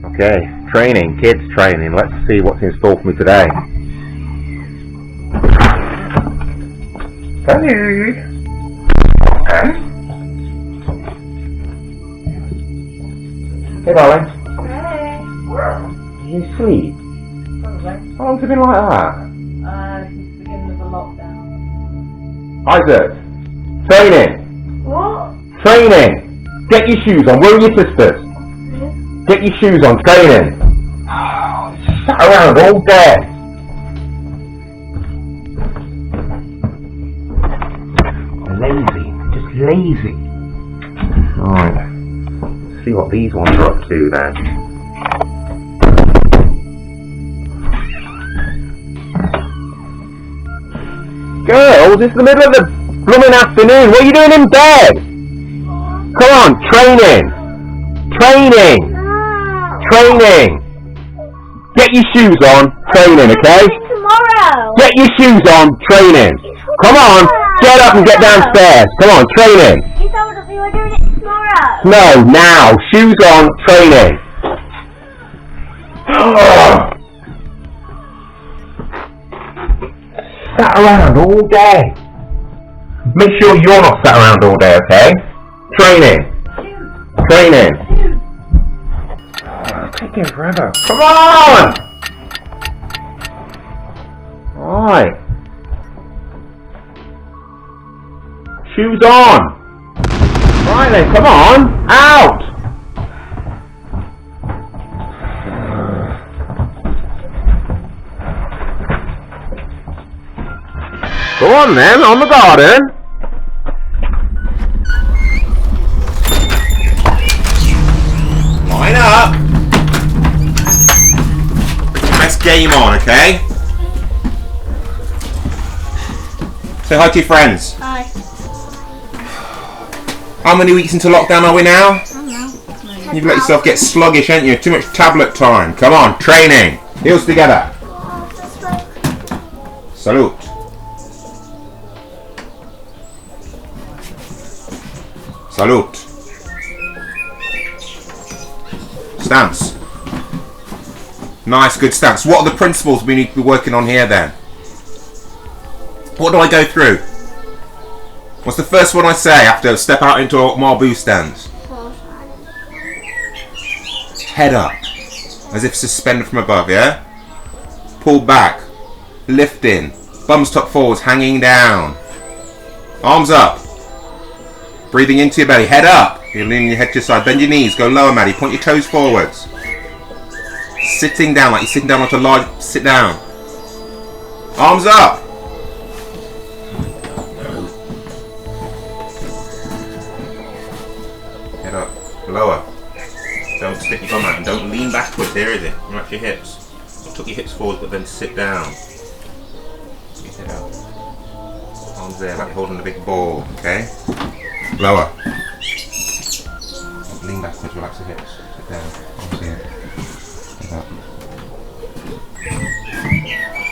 Okay, training, kids training. Let's see what's in store for me today. Hey! Hey, darling. Hey. Did you sleep? Probably. How long's it been like that? Since the beginning of the lockdown. Isaac! Training! What? Training! Get your shoes on. Where are your sisters? Get your shoes on. Training! Sat around all day. Lazy. Just lazy. Right. Let's see what these ones are up to then. Girls, it's the middle of the blooming afternoon. What are you doing in bed? Come on, training. Training. Training. Get your shoes on. Training, okay? Tomorrow. Get your shoes on. Training. Come on. Get up and get downstairs. Come on, training. You told us we were doing it tomorrow. No, now. Shoes on. Training. Sat around all day. Make sure you're not sat around all day, okay? Training. Training. Taking forever. Come on! Alright. Shoes on. Right then, come on. Out! Go on then, on the garden. Line up. Nice game on, okay? Say hi to your friends. Hi. How many weeks into lockdown are we now? I don't know. You've let yourself get sluggish, haven't you? Too much tablet time. Come on, training. Heels together. Salute. Salute. Stance. Nice, good stance. What are the principles we need to be working on here then? What do I go through? What's the first one I say after I step out into a Marbu stance? Head up. As if suspended from above, yeah? Pull back. Lifting. Bums tucked forwards, hanging down. Arms up. Breathing into your belly. Head up. You're leaning your head to your side. Bend your knees. Go lower, Maddie. Point your toes forwards. Sitting down like you're sitting down like a large... Sit down. Arms up. Head up. Lower. Don't stick your bum out and don't lean backwards. There is it. Relax your hips. Tuck your hips forward but then sit down. Get your head up. Arms there like you're holding a big ball. Okay? Lower. Lean backwards, relax the hips. Sit down. Arms here. Head up.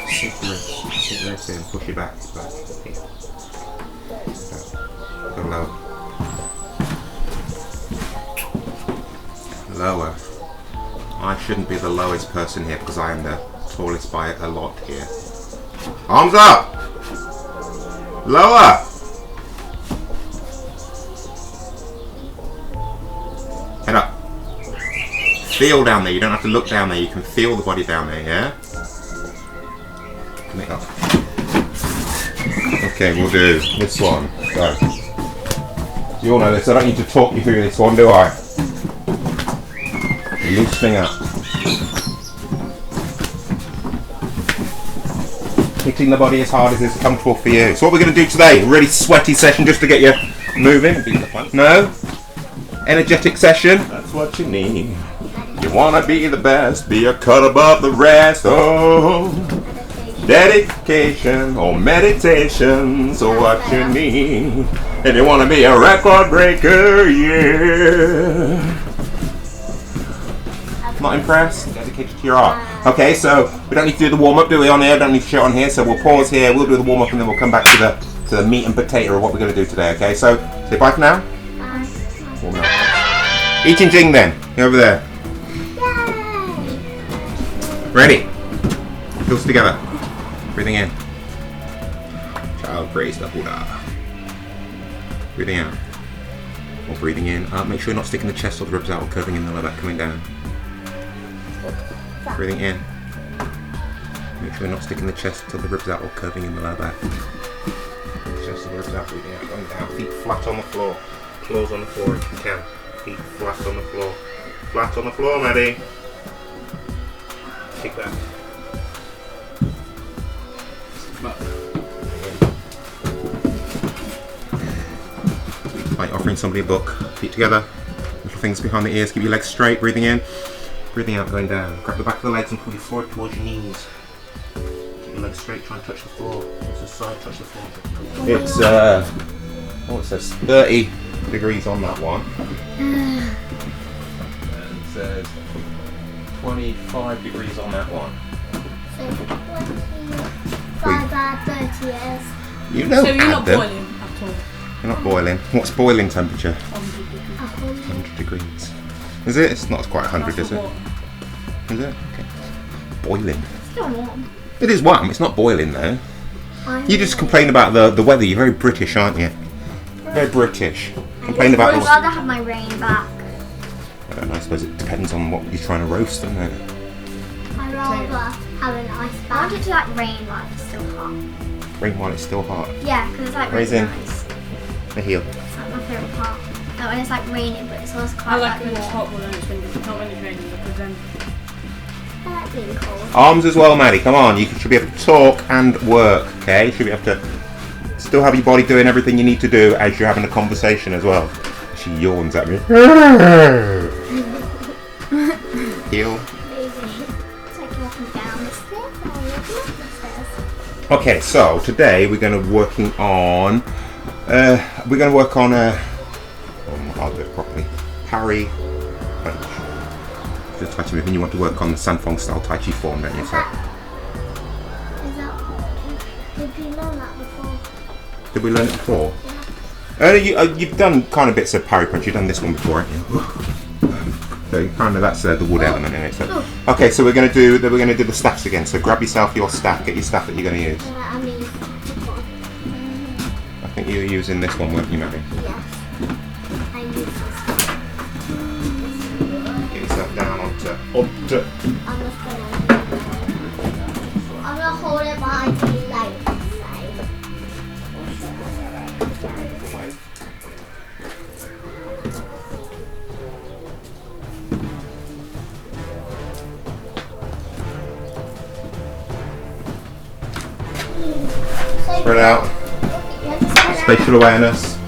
Sit the wrists in. Push your back. Back. Here. Go low. Lower. I shouldn't be the lowest person here because I am the tallest by a lot here. Arms up! Lower! Head up. Feel down there. You don't have to look down there. You can feel the body down there, yeah? Come up. Okay, we'll do this one. Go. You all know this. I don't need to talk you through this one, do I? Loosening up. Hitting the body as hard as is comfortable for you. So what we're going to do today, a really sweaty session just to get you moving. No? Energetic session. That's what you need. You want to be the best, be a cut above the rest. Oh, dedication or meditation. So what you need. If you want to be a record breaker, yeah. Not impressed? Dedicated to your art. Okay, so we don't need to do the warm-up, do we, on here? Don't need to show it on here, so we'll pause here, we'll do the warm-up and then we'll come back to the meat and potato of what we're going to do today, okay? So, say bye for now. Warm up. Eating Jing then. You're over there. Ready? Heels together. Breathing in. Child praise the Buddha. Breathing out. Or breathing in. Make sure you're not sticking the chest or the ribs out or curving in the lower back, coming down. Breathing in. Make sure you're not sticking the chest or the ribs out or curving in the lower back. Chest or the ribs out, breathing out, going down. Feet flat on the floor. Claws on the floor if you can. Feet flat on the floor. Flat on the floor, Maddie. Kick back. Back. Like offering somebody a book. Feet together. Little fingers behind the ears. Keep your legs straight. Breathing in. Breathing out, going down. Grab the back of the legs and pull your forward towards your knees. Keep your legs straight. Try and touch the floor. Touch the side. Touch the floor. It's oh, it says 30 degrees on that one. And it says 25 degrees on that one. So 25 by 30 years. You know, So you're not them. boiling at all? You're not boiling. What's boiling temperature? 100 degrees. 100 degrees. Is it? It's not quite 100, is it? Is it? Okay. Boiling. Still warm. It is warm. It's not boiling though. You just complain about the weather. You're very British, aren't you? Very British. Complain about I'd the. rather have my rain back. I don't know. I suppose it depends on what you're trying to roast, doesn't it? I'd rather have an ice bath. I want it to like rain while it's still hot. Rain while it's still hot. Yeah, because it's like really Raisin. nice. The heel. It's like my favourite part. Like when it's like raining, but it's also I quite like it when it's warm. hot more than it's windy. Not when it's raining because then I like being cold. Arms as well, Maddie. Come on. You should be able to talk and work. Okay. You should be able to still have your body doing everything you need to do as you're having a conversation as well. She yawns at me. Heel. It's like walking down the stairs or walking up the stairs. Okay, so today we're going to working on. I'll do it properly. Parry punch. The Tai Chi move, and you want to work on the Sanfeng style Tai Chi form, don't you? Is that... Did you learn that before? Did we learn it before? You've done kind of bits of parry punch. You've done this one before, haven't you? So kind of that's the wood element in it. So. Okay, so we're going to do the stacks again. So grab yourself your stack. Get your staff that you're going to use. I mean, I think you were using this one, weren't you, Maddie? yes. I use this. Get yourself down onto. I'm gonna hold it by the light side. Spread out. Spatial awareness.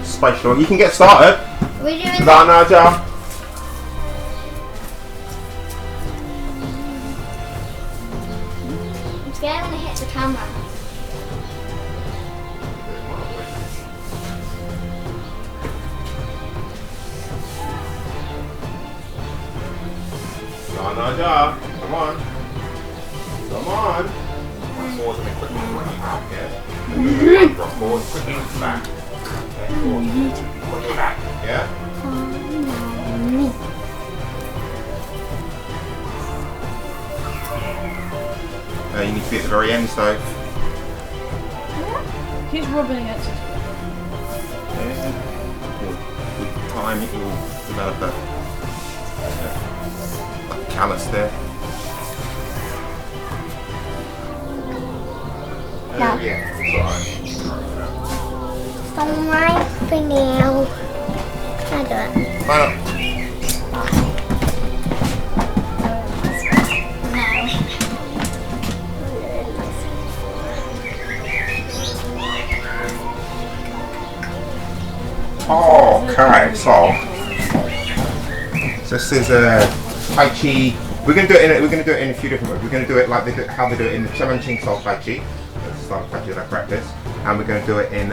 Spatial. You can get started. We're doing Naja. I'm scared I'm gonna hit the camera. Naja. Come on. Come on. Forward and then quickly when you back, yeah? Drop forward, quickly back. Okay, forward. Quickly back, yeah? You need to be at the very end, so. he's rubbing it. With time, it will develop a callus there. Yeah, it's alright. On my fingernail. Can I do it? Line up. Okay, so this is Tai Chi. We're gonna do it in a few different ways. We're gonna do it like how they do it in the Challenging style Tai Chi. That's the style of Tai Chi that I practice, and we're gonna do it in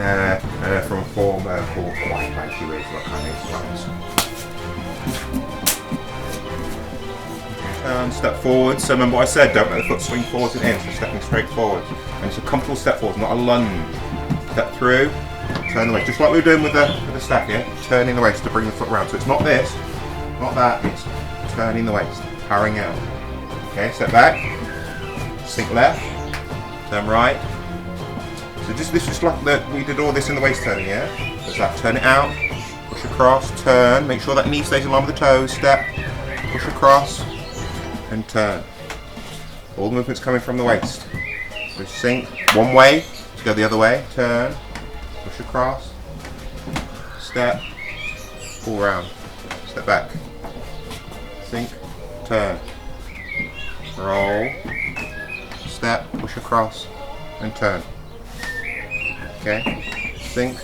from a form called White Tai Chi, where it's like kind of step forward. So remember what I said. Don't let the foot swing forwards and in. So stepping straight forward, and it's a comfortable step forward, not a lunge. Step through. Turn the waist, just like we were doing with the stack here. Turning the waist to bring the foot around. So it's not this, not that. It's turning the waist, parrying out. Okay, step back, sink left, turn right. So just this is like we did all this in the waist turning, yeah? So it's like turn it out, push across, turn, make sure that knee stays along with the toes, step, push across, and turn. All the movements coming from the waist. So sink one way, to go the other way, turn, push across, step, pull round, step back, sink, turn, roll, step, push across, and turn. Okay, sink,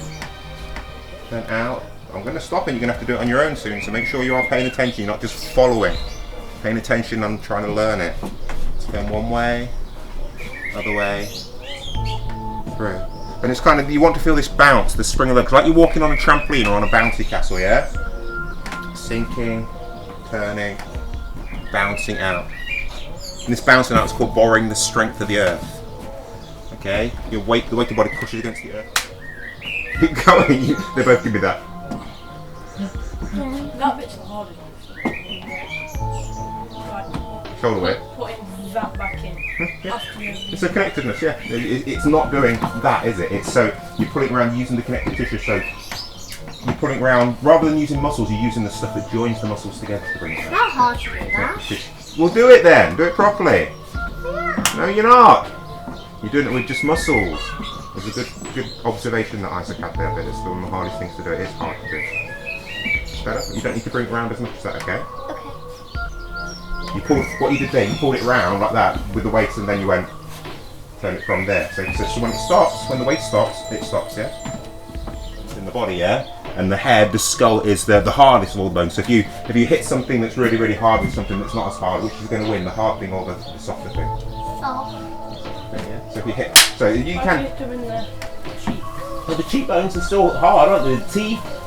turn out. I'm going to stop and you're going to have to do it on your own soon, so make sure you are paying attention, you're not just following. Paying attention and trying to learn it. Turn one way, other way, through. And it's kind of, you want to feel this bounce, the spring of legs, like you're walking on a trampoline or on a bouncy castle, yeah? Sinking, turning, bouncing out. And this bouncing out is called borrowing the strength of the earth. Okay? The weight of the body pushes against the earth. Keep going, they both give me that. That bit's the hardest one. Shoulder weight. Putting that back in. It's a connectedness, yeah. It's not doing that, is it? It's so you're pulling around using the connective tissue. So you're pulling around rather than using muscles, you're using the stuff that joins the muscles together to bring it It's around. not hard to do that. Well, do it then. Do it properly. Yeah. No, you're not. You're doing it with just muscles. It's a good observation that Isaac had there. But it's one of the hardest things to do. It is hard to do. Better. You don't need to bring it around as much as that. Okay. Okay. You pulled what you did there. You pulled it round like that with the weights, and then you went turn it from there. So when it stops, when the weight stops, it stops. Yeah. In the body, yeah. And the head, the skull is the hardest of all the bones. So if you hit something that's really really hard with something that's not as hard, which is going to win, the hard thing or the softer thing? Soft. Yeah. So if you hit, so you I can. used to in the cheek. Well, the cheekbones are still hard, aren't they?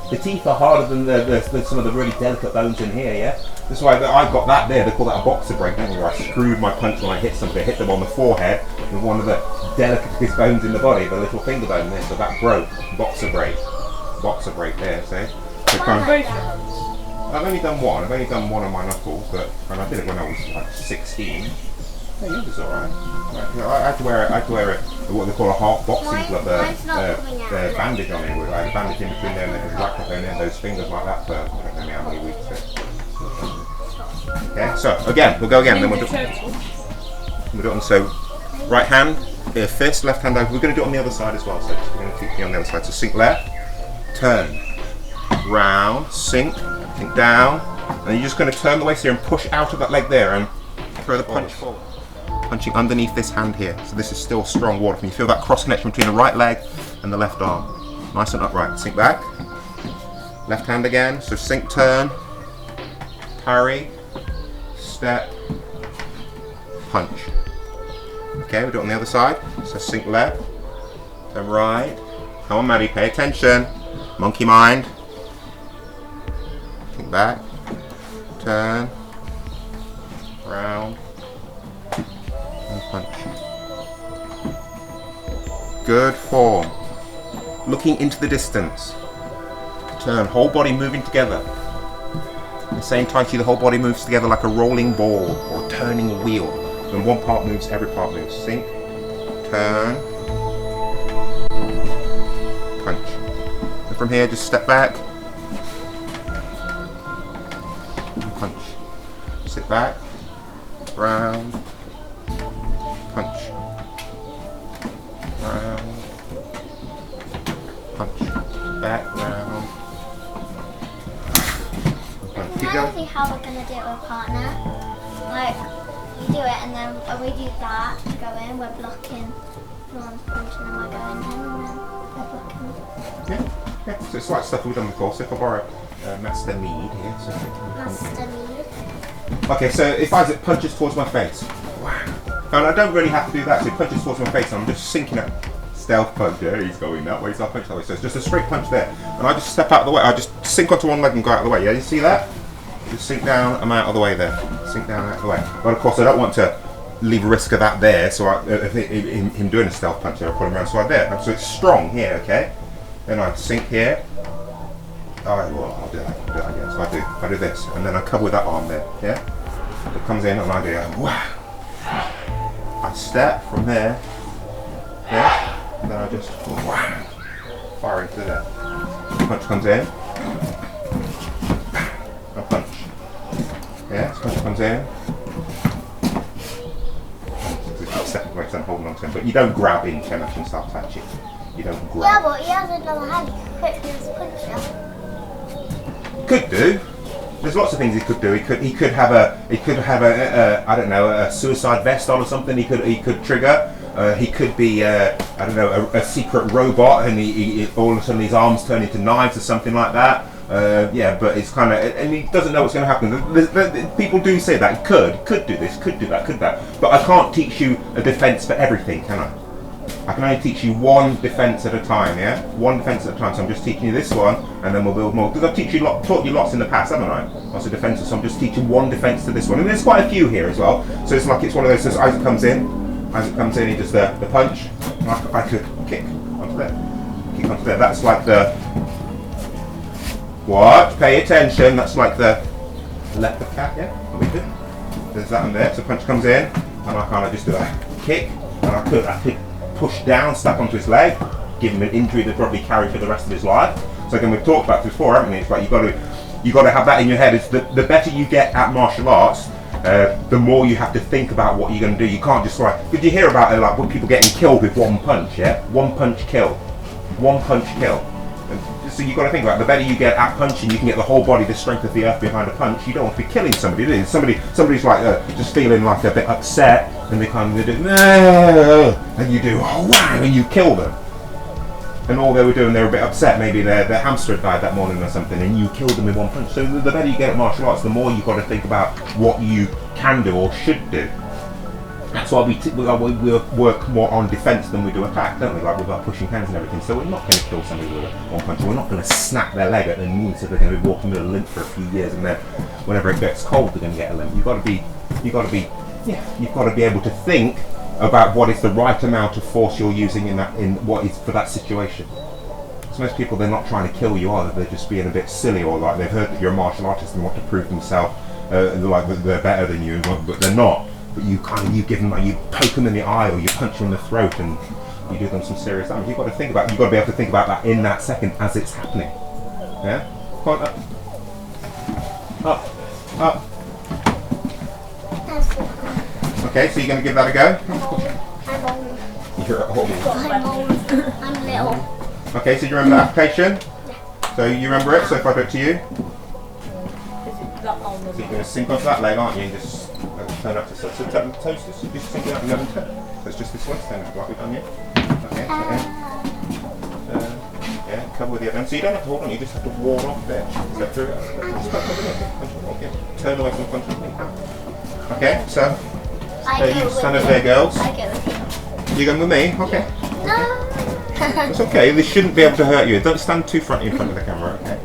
The teeth are harder than some of the really delicate bones in here, yeah? That's why I've got that there, they call that a boxer break, don't they? Where I screwed my punch when I hit somebody, I hit them on the forehead with one of the delicatest bones in the body, the little finger bone there, so that broke. Boxer break there, see? So kind of, Both your hands. I've only done one on my knuckles, but and I did it when I was like 16. Yeah, it was alright. I had to wear what they call a half boxing glove, Mine's not coming out. bandage on it. I had a bandage in between there and it was wrapped up in those fingers like that for I don't know how many weeks. Okay, so again, we'll go again. Then we'll do it on, so right hand, fist, left hand over. We're going to do it on the other side as well, so we're going to keep you on the other side. So sink left, turn, round, sink down, and you're just going to turn the waist here and push out of that leg there and throw the punch forward. Punching underneath this hand here, so this is still strong water. Can you feel that cross connection between the right leg and the left arm? Nice and upright. Sink back, left hand again. So sink, turn, parry, step, punch. Okay, we'll do it on the other side. So sink left, turn right. Come on, Maddie, pay attention. Monkey mind. Sink back, turn, round. Punch. Good form. Looking into the distance. Turn, whole body moving together. In the same Tai Chi, the whole body moves together like a rolling ball or a turning wheel. When one part moves, every part moves. Sink, turn, punch. And from here, just step back. And punch. Sit back, round. Punch. Round. Punch. Back, round. Punch. Keep Can I going. see how we're going to do it with a partner? Like, you do it and then we do that to go in, we're blocking one's punch and then we're going in and then we're blocking. Yeah. So it's like stuff we've done before. So if I borrow Master Mead here. So Master Mead. okay, so if Isaac punches towards my face. Wow. And I don't really have to do that, so he punches towards my face and I'm just sinking up. Stealth punch, yeah, he's going that way, so I punch that way. So it's just a straight punch there. And I just step out of the way, I just sink onto one leg and go out of the way, yeah, you see that? Just sink down, I'm out of the way there. Sink down, out of the way. But of course I don't want to leave a risk of that there, so him doing a stealth punch there, I put him around, so I'm there. So it's strong here, okay? Then I sink here, Alright, well, I'll do that. I'll do that again. So I do this, and then I cover with that arm there. Yeah. It comes in, and I do wow. I step from there. Yeah. And then I just wow, fire into there. Punch comes in. A punch. Yeah. Punch comes in. Second way, so I'm holding on to him, but you don't grab in so much and start touching. You don't grab. Yeah, but he has another hand. He could quickly punch you. Could do. There's lots of things he could do. He could have a I don't know, a suicide vest on or something. He could trigger. He could be I don't know, a secret robot, and he all of a sudden his arms turn into knives or something like that. Yeah, but it's kind of, and he doesn't know what's going to happen. People do say that he could do this, could do that, could that. But I can't teach you a defense for everything, can I? I can only teach you one defense at a time, yeah? One defense at a time. So I'm just teaching you this one, and then we'll build more. Because I've taught you lots in the past, haven't I? Lots of defenses. So I'm just teaching one defense to this one. And there's quite a few here as well. So it's like it's one of those. As Isaac comes in, he does the punch. I could kick onto there. Kick onto there. That's like the. What? Pay attention. That's like the leopard cat, yeah? What we do. There's that one there. So punch comes in, and I kind of just do a kick, and I could push down, step onto his leg, give him an injury that probably carry for the rest of his life. So again, we've talked about this before, haven't we? It's like you got to have that in your head. It's the better you get at martial arts, the more you have to think about what you're going to do. You can't just like. Did you hear about it? Like when people getting killed with one punch? Yeah, one punch kill, one punch kill. So you've got to think about it. The better you get at punching, you can get the whole body, the strength of the earth behind a punch. You don't want to be killing somebody, do you? Somebody's like just feeling like a bit upset, and they kind of do, and you do, oh wow, and you kill them. And all they were doing, they were a bit upset. Maybe their hamster had died that morning or something, and you killed them with one punch. So the better you get at martial arts, the more you've got to think about what you can do or should do. That's why we work more on defence than we do attack, don't we? Like with our pushing hands and everything. So we're not going to kill somebody with one punch. We're not going to snap their leg at their knee so they're going to be walking with a limp for a few years, and then whenever it gets cold, they're going to get a limp. You've got to be able to think about what is the right amount of force you're using in what is for that situation. So most people, they're not trying to kill you, are they? They're just being a bit silly, or like they've heard that you're a martial artist and want to prove themselves like they're better than you, but they're not. But you give them, you poke them in the eye or you punch them in the throat and you do them some serious damage. You've got to be able to think about that in that second as it's happening. Yeah? Come on, up. Okay, so you're going to give that a go? You're old. I'm little. Okay, so you remember the application? So you remember it, so if I do it to you? So you're going to sink onto that leg, aren't you? And just turn up to so turn the toes, just sink it up and turn. So it's just this way, stand up like we've done here. Okay, so yeah, cover with the other end. So you don't have to hold on, you just have to ward off there. Step through it. Turn away from the punch with me. Okay, so you stand over there, girls. I go with you. You going with me? Okay. No. It's okay, this shouldn't be able to hurt you. Don't stand too in front of the camera, okay?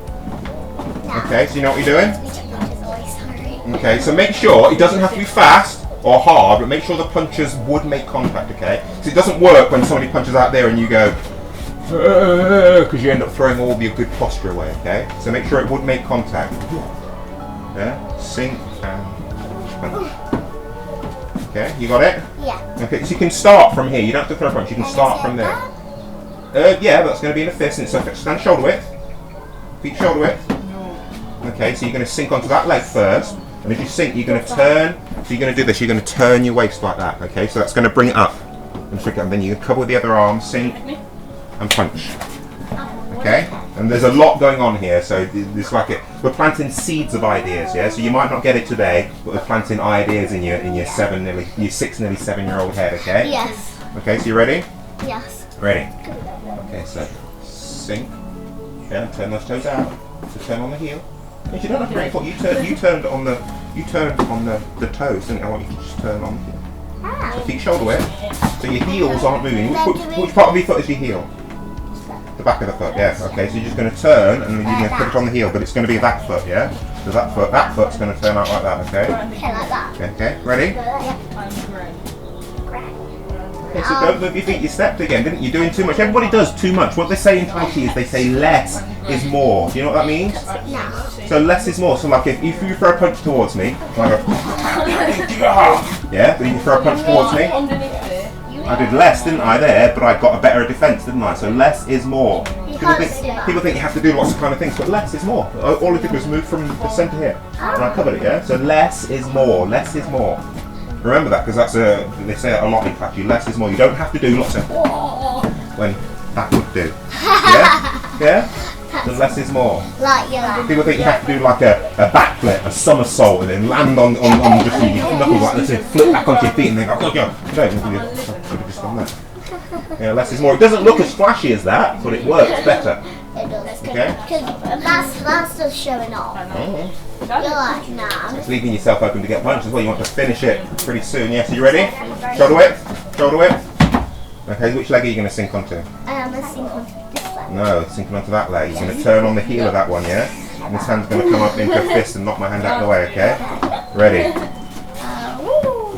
No. Okay, so you know what you're doing? Sorry. Okay, so make sure it doesn't have to be fast or hard, but make sure the punches would make contact, okay? So it doesn't work when somebody punches out there and you go, because you end up throwing all your good posture away, okay? So make sure it would make contact. Yeah, sink and punch. Okay, you got it? Yeah. Okay, so you can start from here. You don't have to throw a punch, you can start from there. Yeah, that's going to be in a fist, and so stand shoulder width. Feet shoulder width. Okay, so you're going to sink onto that leg first, and if you sink, you're going to turn. So you're going to do this. You're going to turn your waist like that. Okay, so that's going to bring it up and flick it up. And then you can cover with the other arm, sink, and punch. Okay, and there's a lot going on here. So it's like we're planting seeds of ideas. Yeah, so you might not get it today, but we're planting ideas in your 6, nearly 7-year-old head. Okay. Yes. Okay, so you ready? Yes. Ready. Okay, so sink. Yeah, turn those toes out. So turn on the heel. You don't have to break foot. You turned on the toes, didn't you? I want you to just turn on the heel. So feet shoulder width. So your heels aren't moving. Which part of your foot is your heel? The back of the foot. Yeah. Okay. So you're just going to turn and you're going to put it on the heel, but it's going to be that foot. Yeah. So that foot's going to turn out like that. Okay. Okay, like that. Okay. Ready? Yeah. Okay, so don't move your feet. You stepped again, didn't you? You're doing too much. Everybody does too much. What they say in Tai Chi is they say less is more. Do you know what that means? No. So less is more. So like if you throw a punch towards me, I go, yeah, but you throw a punch towards me. I did less, didn't I, there, but I got a better defence, didn't I? So less is more. People think you have to do lots of kind of things, but less is more. All I did was move from the centre here, and I covered it, yeah? So less is more, less is more. Remember that, because that's they say it a lot in Tai Chi, less is more. You don't have to do lots of when that would do. Yeah? Yeah? So less is more. People think you have to do like a backflip, a somersault, and then land on just your knuckles like this, and flip back onto your feet, and then go, oh, God. You don't even do just done that. Yeah, less is more. It doesn't look as flashy as that, but it works better. It does. Okay? Because that's just showing off. You're like, nah. It's leaving yourself open to get punched as well. You want to finish it pretty soon. Yes, are you ready? Shoulder whip. Shoulder whip. Okay, which leg are you going to sink onto? I'm going to sink onto this leg. No, sinking onto that leg. You're going to turn on the heel of that one, yeah? And this hand's going to come up into a fist and knock my hand out of the way, okay? Ready?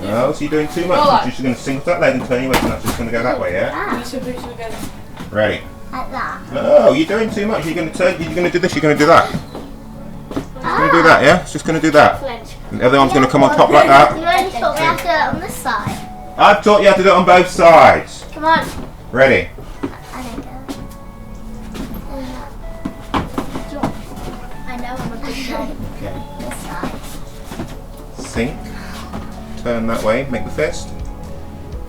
No, so you're doing too much. You're just going to sink to that leg and turn your weight, and that's just going to go that way, yeah? Ready? Like that. No, you're doing too much. You're going to turn. You're going to do this. You're going to do that. It's going to do that, yeah? It's just going to do that. And the other arm's going to come on top like that. You only taught me how to do it on this side. I've taught you how to do it on both sides. Come on. Ready? I don't get it. I know I'm a good guy. Okay. This side. Sink. Turn that way. Make the fist.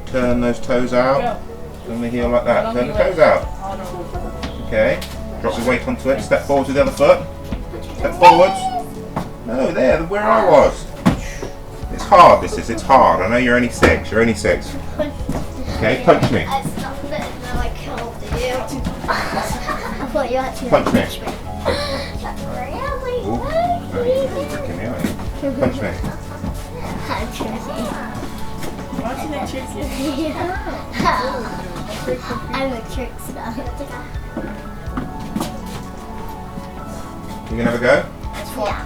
Turn those toes out. Turn the heel like that. Turn the toes out. Okay. Drop your weight onto it. Step forwards with the other foot. Step forwards. No, there, where I was. It's hard, this is. It's hard. I know you're only 6. You're only 6. Okay, punch me. I stopped it and then I killed you. I thought you actually Punch me. Really? Ooh, you're freaking me out. Punch me. I'm tricky. Why did they trick you? I'm a trickster. You gonna have a go? Yeah.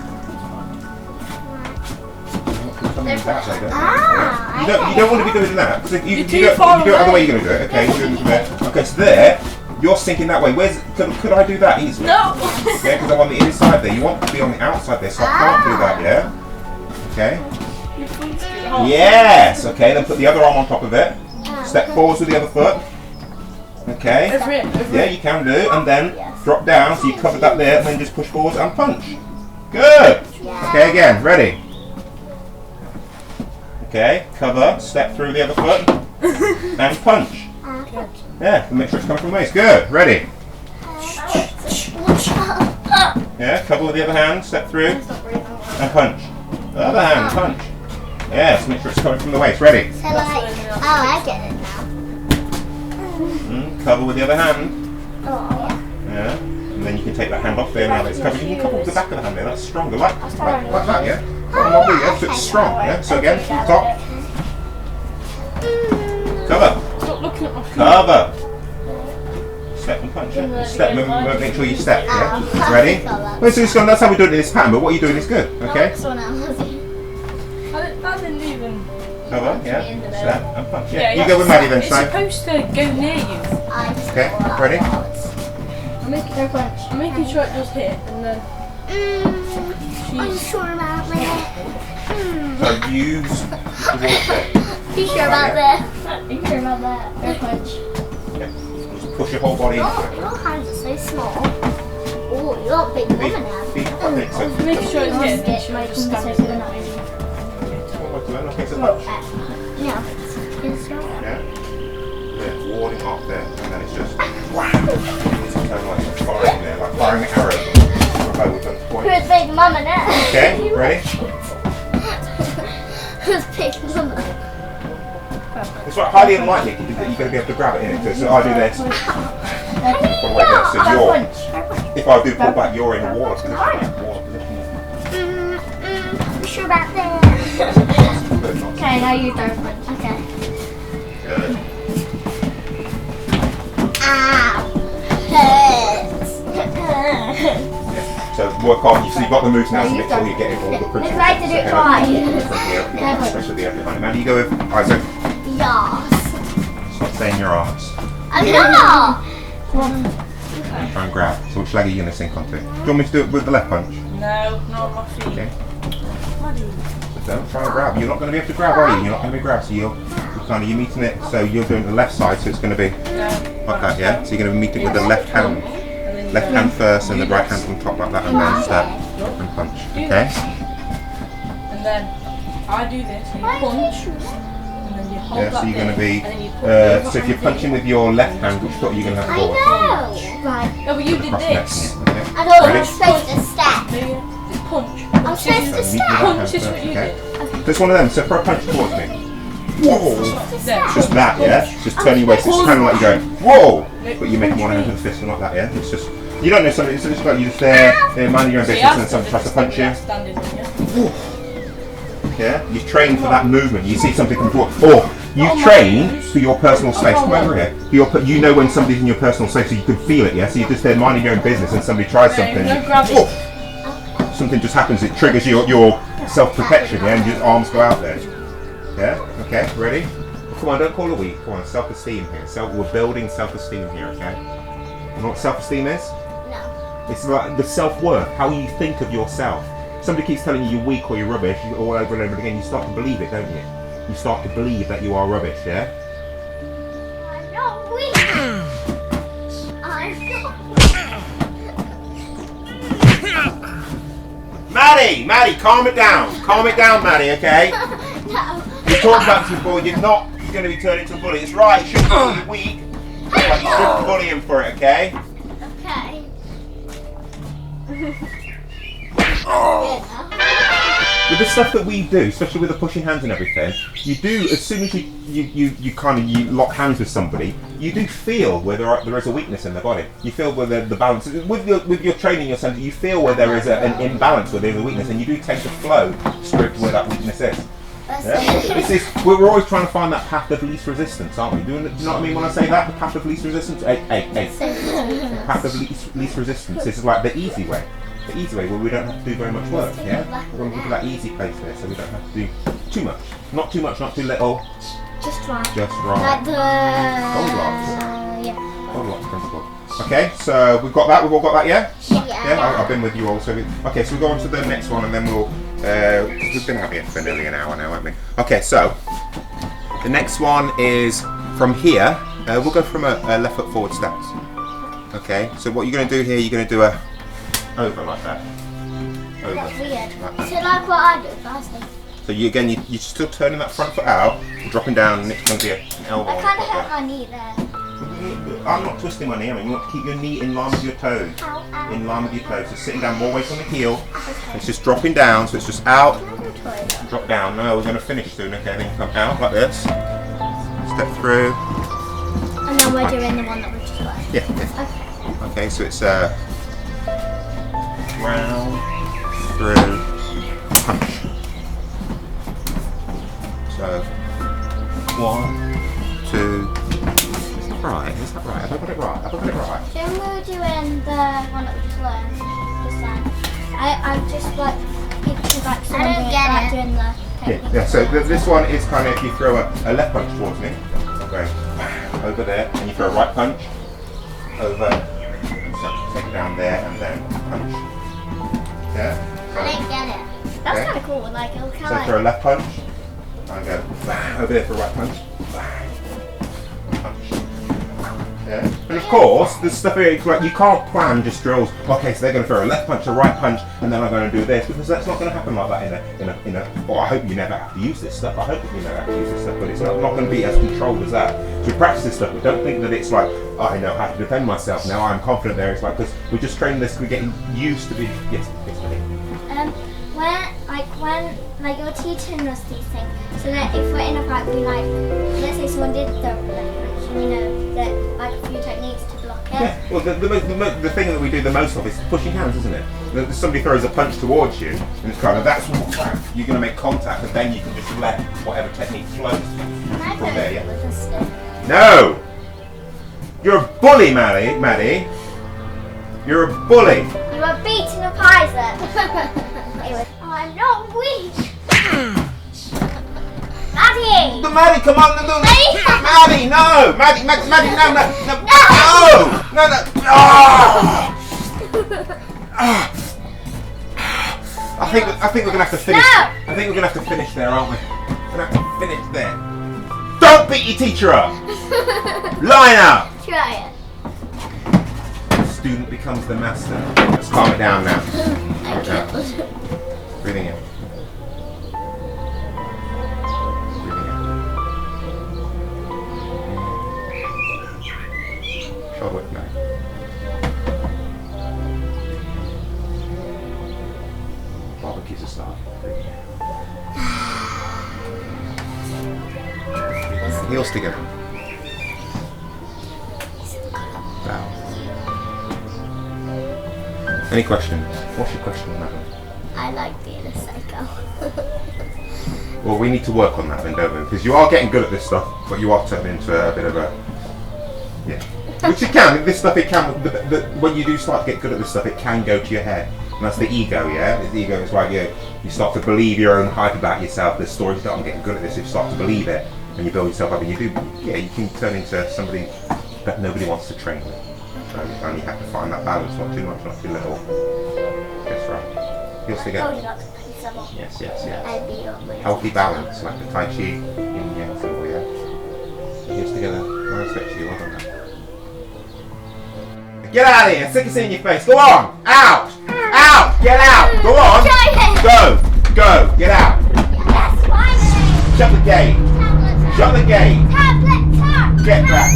You don't want to be doing that. Because you do it far other way, you're going to do it. Okay, you're doing it. Okay, so there, you're sinking that way. Could I do that easily? No! Yeah, because I'm on the inside there. You want to be on the outside there, so I can't do that, yeah? Okay? Yes! Okay, then put the other arm on top of it. Step forwards with the other foot. Okay? Yeah, you can do. And then drop down, so you covered that there, and then just push forwards and punch. Good! Okay, again, ready? Okay, cover, step through the other foot, and punch. Yeah, make sure it's coming from the waist. Good, ready? Yeah, cover with the other hand, step through, and punch. The other hand, punch. Yes, make sure it's coming from the waist. Ready? So like, oh, I get it now. Cover with the other hand. Oh, Yeah, and then you can take that hand off there now that it's covered. You can cover with the back of the hand there, that's stronger. Like that, yeah? Yeah, so it's strong, yeah? So again, top. Cover. Stop looking at my feet. Cover. Step and punch, yeah? Step, make sure you step, yeah? Ready? Well, so that's how we do it in this pattern, but what you're doing is good, okay? That didn't even... Cover, yeah? Step and punch, yeah. Yeah, You go with Maddie then, it's Shay. supposed to go near you. Okay, ready? I'm making sure it does hit, and then... Are you sure about that? So use the water. You sure about that? You sure about that? Air punch. Yeah. Just push your whole body into it. Your hands are so small. Oh, you're a big woman now. Okay, so Make sure it's hit, then she My might just stand so there. okay, so punch. Yeah. Yeah? Yeah, warding off there, and then it's just wham! It's kind of like firing there, like firing an arrow. We've done twice. Who's big mama now? Okay, ready? Who's big mama? It's like highly unlikely that you're going to be able to grab it in it. So I do this. By the way, there, so you're, if I do pull back, you're in a water position. You sure about that? Okay, now you throw punch. Okay. Good. Ow. Hurts. Yeah. So work on, so you've got the moves now, so make sure you get it all the principles. Try to do it twice. Especially the behind it. Now you go with Isaac. Yes. Stay in your arms. I'm not! Try and grab. So which leg are you going to sink onto? Do you want me to do it with the left punch? No, not on my feet. Okay. So don't try and grab. You're not going to be able to grab, are you? You're not going to be grabbed. So you're meeting it. So you're doing the left side. So it's going to be like that, yeah. So you're going to be meeting with the left hand. Left hand first, and the right hand on top like that, and then step and punch. Okay. And then I do this. And you punch. And then you hold Yeah. that So you're going to be. and then you put So if you're punching with your left hand, which foot are you going to have I forward? know! Right. No, but you did Across this. next. Okay. I thought I Ready? was supposed to step. No, you punch. I'm supposed to So meet your step. right hand Punch is first, what you okay? did. So it's one of them. So for a punch towards me. Whoa! There. Just that, yeah? Just turning your waist. It's kind of like you're going, whoa! But you're making one hand to the fist and like that, yeah? It's just, you don't know something, it's just like you just there, minding your own business, and then someone tries to punch you. Standing on you. Yeah? You've trained for that movement. You see something come forward. Or you've trained for your personal space. Come over here. You know when somebody's in your personal space, so you can feel it, yeah? So you're just there minding your own business and somebody tries something. No, grab it. Whoa! Something just happens, it triggers your self-protection, yeah? And your arms go out there. Yeah? Okay, ready? Come on, don't call it weak. Come on, self-esteem here. We're building self-esteem here, okay? You know what self-esteem is? No. It's like the self-worth, how you think of yourself. Somebody keeps telling you you're weak or you're rubbish, all over and over again, you start to believe it, don't you? You start to believe that you are rubbish, yeah? I'm not weak. I'm not Maddie, calm it down. Calm it down, Maddie, okay? No. We talked about this before, you're not going to be turned into a bully. It's right, you shouldn't be weak. But you shouldn't bully him for it, okay? Okay. With the stuff that we do, especially with the pushing hands and everything, you do, as soon as you lock hands with somebody, you do feel where there is a weakness in the body. You feel where the balance is. With your training, your center, you feel where there is an imbalance, where there's a weakness, and you do tend to flow straight to where that weakness is. Yeah? We're always trying to find that path of least resistance, aren't we? Do you know what I mean when I say that? The path of least resistance? Hey. The path of least resistance. This is like the easy way. The easy way where we don't have to do very much work, yeah? We're going to go for that easy place there, so we don't have to do too much. Not too much, not too little. Just right. Just right. Like the... yeah. Goldilocks principle. Okay, so we've got that. We've all got that, yeah? Yeah. I've been with you all. So okay, so we go on to the next one, and then we'll. We've been out here for nearly an hour now, haven't we? Okay, so the next one is from here. We'll go from a left foot forward stance. Okay, so what you're going to do here, you're going to do a over like that. Over. That's weird. Like that. So like what I do first thing. So you're still turning that front foot out, dropping down, and it's going to be an elbow. I kind of hurt my knee there. I'm not twisting my knee. I mean, you want to keep your knee in line with your toes. Ow, ow. In line with your toes. So sitting down more weight on the heel. It's just dropping down, so it's just out, Can I go to the toilet? drop down. No, we're going to finish soon. Okay, then you come out like this. Step through. And then we're doing the one that we just got. Yeah. Okay. Okay, so it's round, through, punch. So 1, 2. Is that right? Is that right? Have I got it right? Have I got it right? So when we were doing the one that we just learned just then, I just like pictured like someone doing the technique. Yeah. So this one is kind of if you throw a left punch towards me, okay, over there, and you throw a right punch over, so take it down there, and then punch. Yeah. I didn't get it. That's Okay. kind of cool. Like it was So kind of for a like. left punch, I go over there for a right punch. Punch. Yeah. And of course, the stuff here, it's like you can't plan just drills. Okay, so they're going to throw a left punch, a right punch, and then I'm going to do this, because that's not going to happen like that in a. Well, I hope you never have to use this stuff. I hope that you never have to use this stuff, but it's not going to be as controlled as that. So we practice this stuff, but don't think that it's like, oh, I know how to defend myself now. I'm confident there. It's like because we just train this, we're getting used to being. Yes, buddy. When you're teaching us these things, so that if we're in a fight, we like, let's say someone did throw a left punch, and you know that like a few techniques to block it. Yeah, well, the thing that we do the most of is pushing hands, isn't it? Somebody throws a punch towards you, and it's kind of that's you're going to make contact, and then you can just let whatever technique flows And I from thought there. it Yeah. was a stick. No, you're a bully, Maddie. You're a bully. You were beating a Pfizer. It was, I'm not weak. Maddie! The Maddie, come on, no. Maddie! Maddie, no! Maddie, no. No. I think we're gonna have to finish. No. I think we're gonna have to finish there, aren't we? We're gonna have to finish there. Don't beat your teacher up. Line up. Try it. The student becomes the master. Let's calm it down now. I can't. Breathing in. Breathing out. Shoulder width back. Barbecues a start. Breathing in. Heels together. Down. Any questions? What's your question on that one? I like being a psycho. Well, we need to work on that then, don't we? Because you are getting good at this stuff, but you are turning into a bit of a... Yeah. Which it can. This stuff, it can... when you do start to get good at this stuff, it can go to your head. And that's the ego, yeah? The ego is why you start to believe your own hype about yourself. The stories that I'm getting good at this, you start to believe it. And you build yourself up, and you do... Yeah, you can turn into somebody that nobody wants to train with. And you have to find that balance, not too much, not too little. That's right. Heels together. Yes. Healthy balance, like the Tai Chi, yin yang symbol, yeah. Heels together. I respect you, well done. Get out of here, sick of seeing your face. Go on! Out! Out! Get out! Go on! Go! Get out! Shut the gate! Shut the gate! Get back!